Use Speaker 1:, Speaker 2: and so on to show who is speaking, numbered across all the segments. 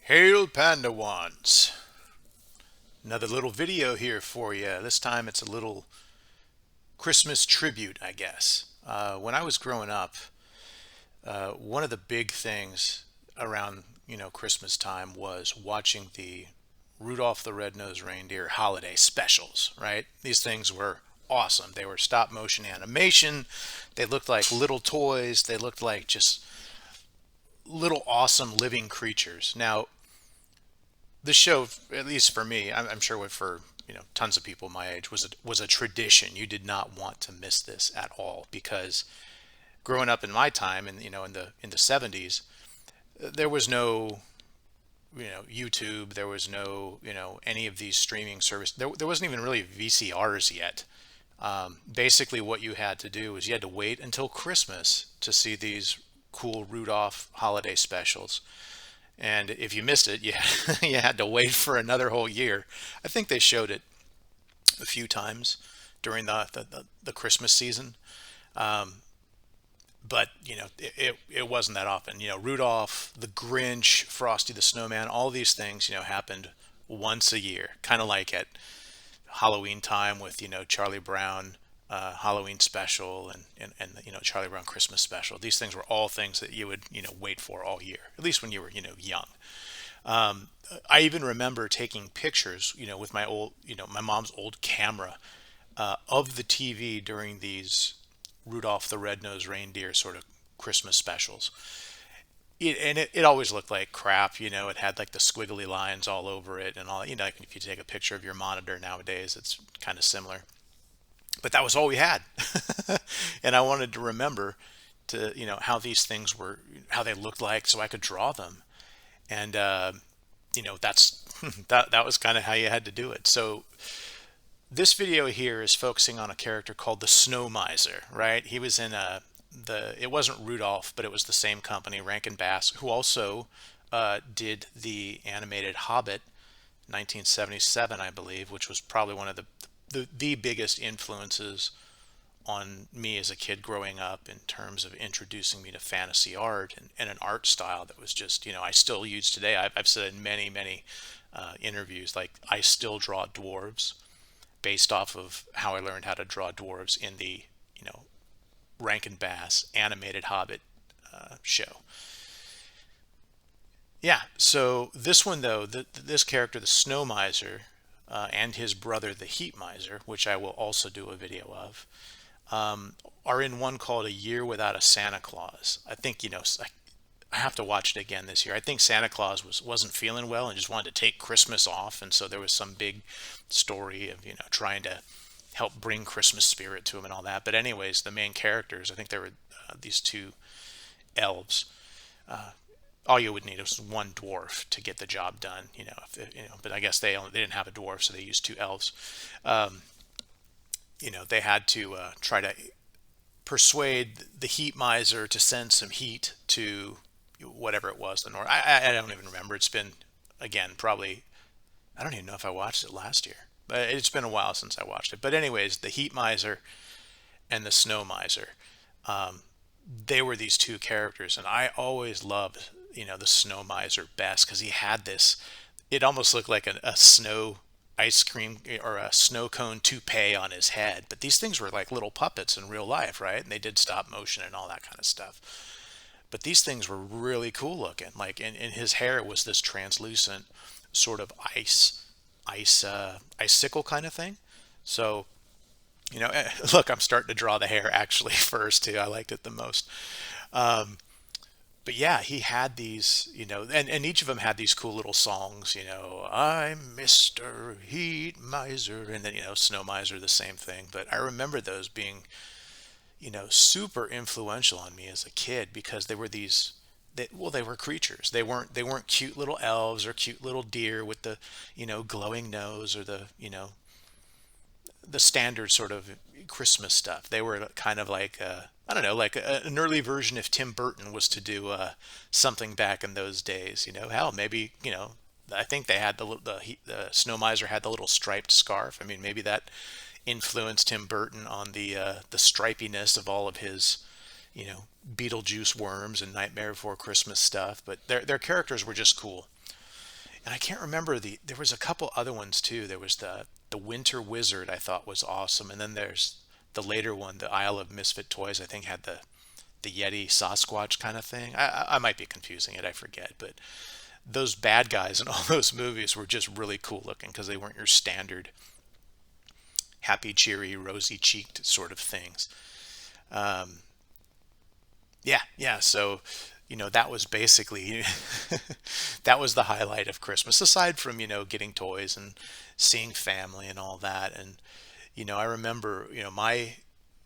Speaker 1: Hail Pandawans! Another little video here for you. This time it's a little Christmas tribute, I guess. When I was growing up, one of the big things around Christmas time was watching the Rudolph the Red-Nosed Reindeer holiday specials. Right? These things were awesome. They were stop motion animation. They looked like little toys. They looked like just little awesome living creatures. Now, the show, at least for me, I'm sure for tons of people my age, was a tradition. You did not want to miss this at all because growing up in my time, and in the 70s, there was no YouTube, there was no any of these streaming service. There wasn't even really VCRs yet. Basically, what you had to do is you had to wait until Christmas to see these cool Rudolph holiday specials. And if you missed it, you you had to wait for another whole year. I think they showed it a few times during the Christmas season, but it wasn't that often. Rudolph, the Grinch, Frosty the Snowman, all these things happened once a year, kind of like at Halloween time with Charlie Brown Halloween special and Charlie Brown Christmas special. These things were all things that you would wait for all year, at least when you were young. Um, I even remember taking pictures with my mom's old camera of the TV during these Rudolph the Red-Nosed Reindeer sort of Christmas specials. And it always looked like crap. It had like the squiggly lines all over it and all. Like if you take a picture of your monitor nowadays, it's kind of similar. But that was all we had. And I wanted to remember to how these things were, how they looked like, so I could draw them. And that's that was kind of how you had to do it. So this video here is focusing on a character called the Snow Miser, right? He was in the it wasn't Rudolph, but it was the same company, Rankin Bass, who also did the animated Hobbit, 1977, I believe, which was probably one of the biggest influences on me as a kid growing up in terms of introducing me to fantasy art and an art style that was just I still use today. I've said in many interviews, like, I still draw dwarves based off of how I learned how to draw dwarves in the you know Rankin Bass animated Hobbit show. Yeah, so this one though, this character, the Snow Miser, and his brother, the Heat Miser, which I will also do a video of, are in one called A Year Without a Santa Claus. I think, I have to watch it again this year. I think Santa Claus wasn't feeling well and just wanted to take Christmas off, and so there was some big story of trying to help bring Christmas spirit to him and all that. But anyways, the main characters, I think there were these two elves. All you would need was one dwarf to get the job done, But I guess they didn't have a dwarf, so they used two elves. Um, they had to try to persuade the Heat Miser to send some heat to whatever it was, the north. I don't even remember. It's been, again, probably, I don't even know if I watched it last year, but it's been a while since I watched it. But anyways, the Heat Miser and the Snow Miser, um, they were these two characters, and I always loved the Snow Miser best because he had this. It almost looked like a snow ice cream or a snow cone toupee on his head, but these things were like little puppets in real life, right? And they did stop motion and all that kind of stuff. But these things were really cool looking. Like, in his hair was this translucent sort of icicle kind of thing. So look, I'm starting to draw the hair actually first too. I liked it the most. Um, but yeah, he had these, and each of them had these cool little songs, I'm Mr. Heat Miser, and then, Snow Miser, the same thing. But I remember those being, super influential on me as a kid because they were these, they were creatures. They weren't cute little elves or cute little deer with the, glowing nose or the standard sort of Christmas stuff. They were kind of like I don't know, like an early version if Tim Burton was to do something back in those days. Hell, maybe I think they had the Snow Miser had the little striped scarf. I mean, maybe that influenced Tim Burton on the stripiness of all of his Beetlejuice worms and Nightmare Before Christmas stuff. But their characters were just cool. And I can't remember there was a couple other ones too. There was the Winter Wizard I thought was awesome. And then there's the later one, the Isle of Misfit Toys, I think had the Yeti Sasquatch kind of thing. I might be confusing it, I forget, but those bad guys in all those movies were just really cool looking because they weren't your standard happy, cheery, rosy cheeked sort of things. Um, yeah, yeah. So, that was basically that was the highlight of Christmas, aside from, getting toys and seeing family and all that. And, I remember,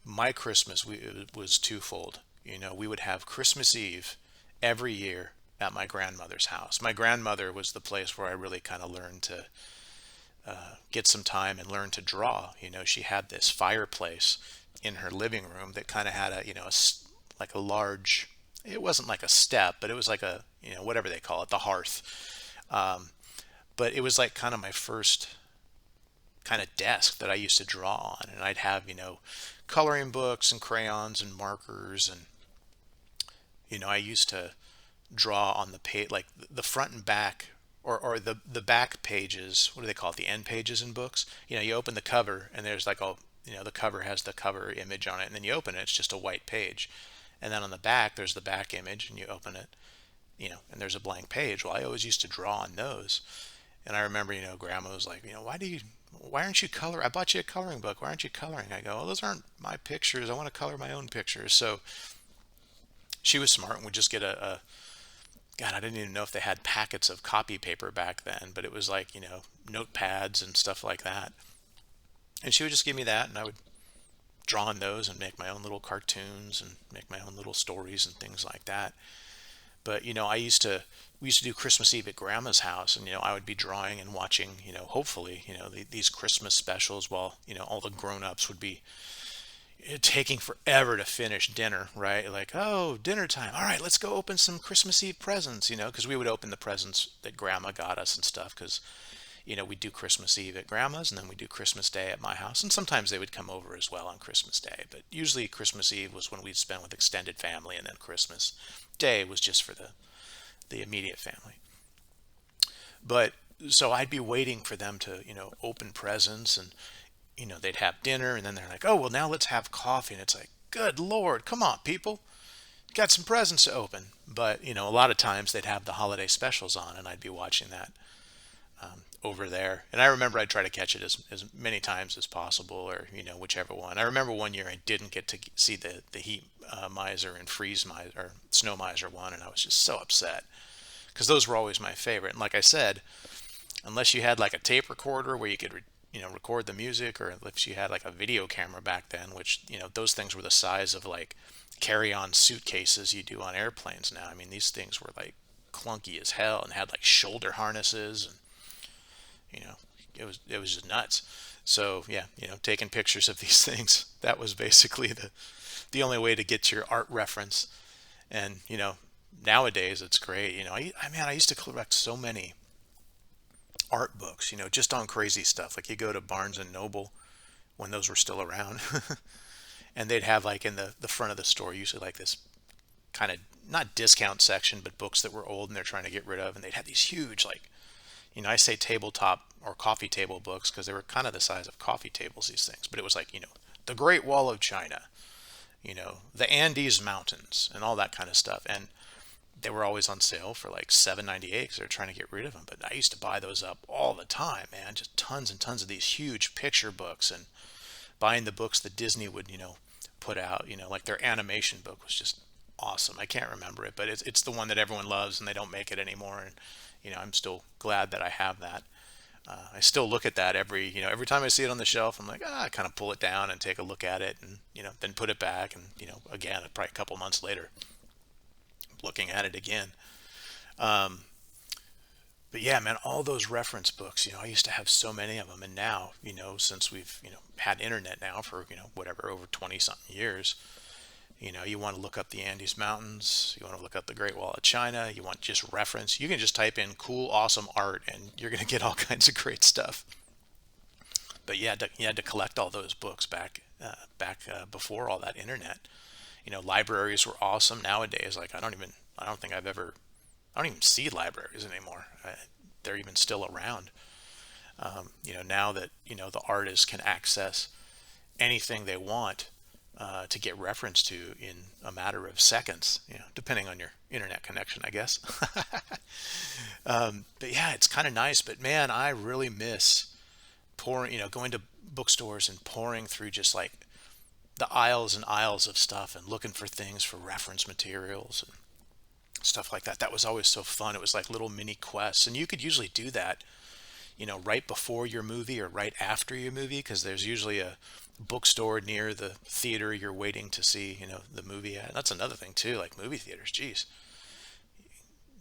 Speaker 1: my Christmas it was twofold. We would have Christmas Eve every year at my grandmother's house. My grandmother was the place where I really kind of learned to get some time and learn to draw. She had this fireplace in her living room that kind of had like a large, it wasn't like a step, but it was like a, whatever they call it, the hearth. Um, but it was like kind of my first kind of desk that I used to draw on. And I'd have, coloring books and crayons and markers. And, I used to draw on the page, like the front and back, or the back pages. What do they call it? The end pages in books. You open the cover and there's like the cover has the cover image on it, and then you open it, it's just a white page. And then on the back, there's the back image, and you open it, and there's a blank page. Well, I always used to draw on those. And I remember, Grandma was like, why aren't you color? I bought you a coloring book. Why aren't you coloring? I go, well, those aren't my pictures. I want to color my own pictures. So she was smart and would just get God, I didn't even know if they had packets of copy paper back then, but it was like, notepads and stuff like that. And she would just give me that, and I would draw on those and make my own little cartoons and make my own little stories and things like that. But, we used to do Christmas Eve at Grandma's house, and, I would be drawing and watching, hopefully, these Christmas specials while, all the grown-ups would be taking forever to finish dinner, right? Like, oh, dinner time. All right, let's go open some Christmas Eve presents, because we would open the presents that Grandma got us and stuff, because, we'd do Christmas Eve at Grandma's, and then we'd do Christmas Day at my house. And sometimes they would come over as well on Christmas Day. But usually Christmas Eve was when we'd spend with extended family, and then Christmas Day was just for the immediate family. But so I'd be waiting for them to, open presents, and, they'd have dinner, and then they're like, oh, well, now let's have coffee. And it's like, good Lord, come on, people. Got some presents to open. But, a lot of times they'd have the holiday specials on, and I'd be watching that over there. And I remember I'd try to catch it as many times as possible, or, whichever one. I remember one year I didn't get to see the heat miser and freeze miser, or snow miser one, and I was just so upset because those were always my favorite. And like I said, unless you had like a tape recorder where you could record the music, or if you had like a video camera back then, which those things were the size of like carry-on suitcases you do on airplanes now. I mean, these things were like clunky as hell and had like shoulder harnesses, and it was just nuts. So yeah, taking pictures of these things, that was basically the only way to get your art reference. And nowadays it's great. I used to collect so many art books, just on crazy stuff. Like you go to Barnes and Noble when those were still around, and they'd have like in the front of the store usually like this kind of not discount section, but books that were old and they're trying to get rid of, and they'd have these huge like, I say tabletop or coffee table books because they were kind of the size of coffee tables, these things. But it was like, the Great Wall of China, the Andes Mountains and all that kind of stuff. And they were always on sale for like $7.98 because they're trying to get rid of them. But I used to buy those up all the time, man. Just tons and tons of these huge picture books, and buying the books that Disney would, put out, like their animation book was just awesome. I can't remember it, but it's the one that everyone loves, and they don't make it anymore. And I'm still glad that I have that. I still look at that every time I see it on the shelf. I'm like, I kind of pull it down and take a look at it, and then put it back, and again, probably a couple months later, looking at it again. Um, but yeah, man, all those reference books, I used to have so many of them, and now, since we've had internet now for whatever, over 20 something years. You want to look up the Andes Mountains, you want to look up the Great Wall of China, you want just reference, you can just type in cool, awesome art, and you're going to get all kinds of great stuff. But yeah, you had to collect all those books before all that internet. Libraries were awesome. Nowadays, like I don't think I don't even see libraries anymore. they're even still around. Now that the artist can access anything they want to get reference to in a matter of seconds, depending on your internet connection, I guess. But yeah, it's kind of nice. But man, I really miss pouring, going to bookstores and pouring through just like the aisles and aisles of stuff and looking for things for reference materials and stuff like that. That was always so fun. It was like little mini quests, and you could usually do that, right before your movie or right after your movie, because there's usually a bookstore near the theater you're waiting to see, the movie at. That's another thing too, like movie theaters. Geez,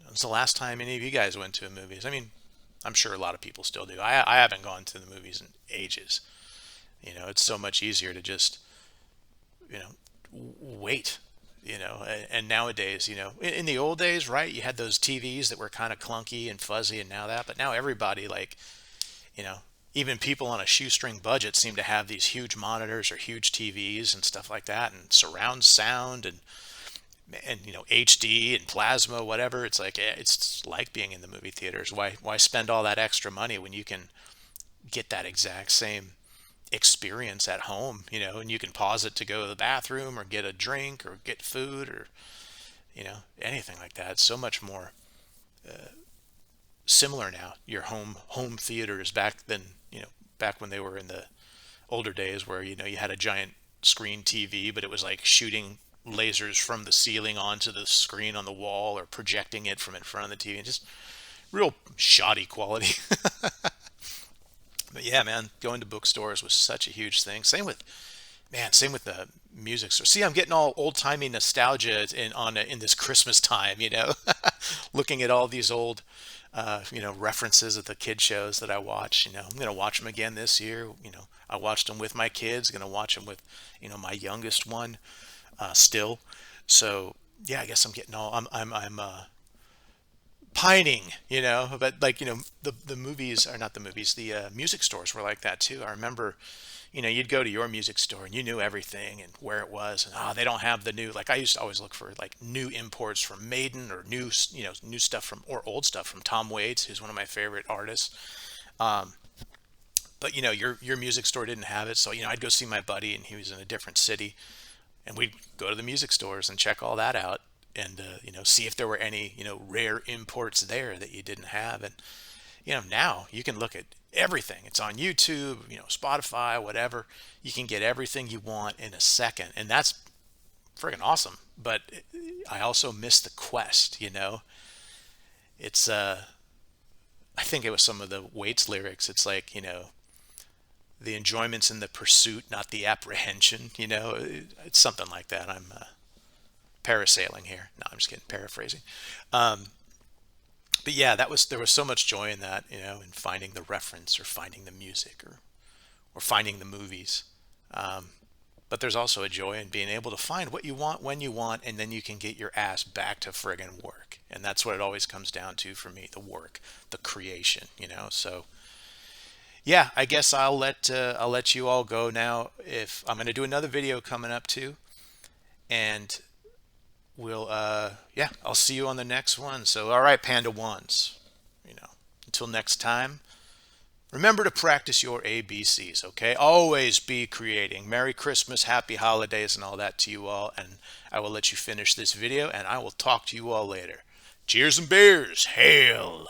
Speaker 1: when's the last time any of you guys went to a movies? I mean, I'm sure a lot of people still do. I haven't gone to the movies in ages. It's so much easier to just, wait. And nowadays, in the old days, right, you had those TVs that were kind of clunky and fuzzy, and but now everybody, like, you know, even people on a shoestring budget seem to have these huge monitors or huge TVs and stuff like that, and surround sound and HD and plasma, whatever. It's like it's like being in the movie theaters. Why spend all that extra money when you can get that exact same experience at home, and you can pause it to go to the bathroom or get a drink or get food or anything like that. It's so much more similar now. Your home theaters back then, back when they were in the older days, where you had a giant screen TV, but it was like shooting lasers from the ceiling onto the screen on the wall or projecting it from in front of the TV, and just real shoddy quality. But yeah, man, going to bookstores was such a huge thing. Same with the music store. See, I'm getting all old timey nostalgia in this Christmas time. Looking at all these old, references of the kid shows that I watch. I'm gonna watch them again this year. I watched them with my kids. Gonna watch them with, my youngest one, still. So yeah, I guess I'm getting all. I'm pining, but like, the movies are not the movies, the music stores were like that too. I remember, you'd go to your music store and you knew everything and where it was, and they don't have the new, like I used to always look for like new imports from Maiden, or new stuff from, or old stuff from Tom Waits, who's one of my favorite artists. But your music store didn't have it, so I'd go see my buddy and he was in a different city, and we'd go to the music stores and check all that out, and see if there were any rare imports there that you didn't have. And now you can look at everything. It's on YouTube, Spotify, whatever. You can get everything you want in a second, and that's friggin' awesome. But I also miss the quest. It's I think it was some of the Waits lyrics. It's like, the enjoyment's in the pursuit, not the apprehension. It's something like that. I'm parasailing here. No, I'm just kidding, paraphrasing. But yeah, there was so much joy in that, in finding the reference or finding the music or finding the movies. But there's also a joy in being able to find what you want when you want, and then you can get your ass back to friggin' work. And that's what it always comes down to for me, the work, the creation, So yeah, I guess I'll let you all go now. If I'm going to do another video coming up too, and I'll see you on the next one. So all right, Panda Ones, until next time, remember to practice your ABCs, okay? Always be creating. Merry Christmas, happy holidays, and all that to you all. And I will let you finish this video, and I will talk to you all later. Cheers and beers. Hail.